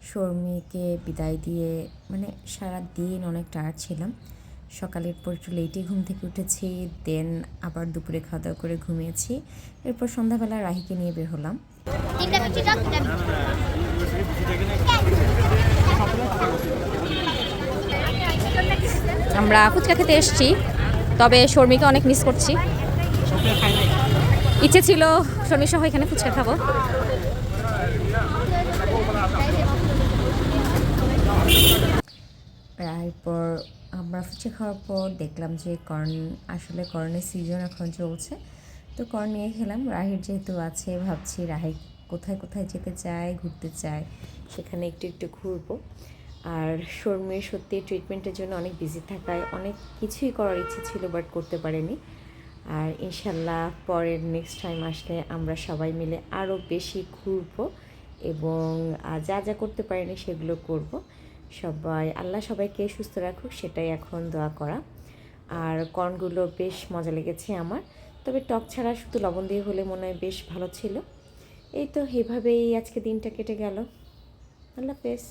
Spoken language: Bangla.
শর্মিকে বিদায় দিয়ে মানে সারা দিন অনেক টায়ার্ড ছিলাম। সকালের পর একটু লেটে ঘুম থেকে উঠেছি, দেন আবার দুপুরে খাওয়া দাওয়া করে ঘুমিয়েছি। এরপর সন্ধ্যাবেলা রাহিকে নিয়ে বের হলাম। আমরা ফুচকা খেতে এসেছি, তবে শর্মিকে অনেক মিস করছি। ইচ্ছে ছিল শর্মি সহ এখানে ফুচকা খাবো। এরপর আমরা ফুচকা খাওয়ার পর দেখলাম যে আসলে কর্নের সিজন এখন চলছে, তো কর্ন নিয়ে খেলাম। রাহির যেহেতু আছে, ভাবছি রাহি কোথায় কোথায় যেতে চায়, ঘুরতে চায়, সেখানে একটু একটু ঘুরবো। আর শর্মির সত্যি ট্রিটমেন্টের জন্য অনেক বিজি থাকায় অনেক কিছুই করার ইচ্ছে ছিল, বাট করতে পারেনি। আর ইনশাল্লাহ পরের নেক্সট টাইম আসলে আমরা সবাই মিলে আরও বেশি ঘুরবো এবং যা যা করতে পারিনি সেগুলো করব। আল্লাহ সবাইকে সুস্থ রাখুক, সেটাই এখন দোয়া করা। আর কর্নগুলো বেশ মজা লেগেছে আমার, তবে টক ছাড়া শুধু লবণ দিয়ে হলে মনে হয় বেশ ভালো ছিল। এই তো এইভাবেই আজকে দিনটা কেটে গেল। আল্লাহ হাফেজ।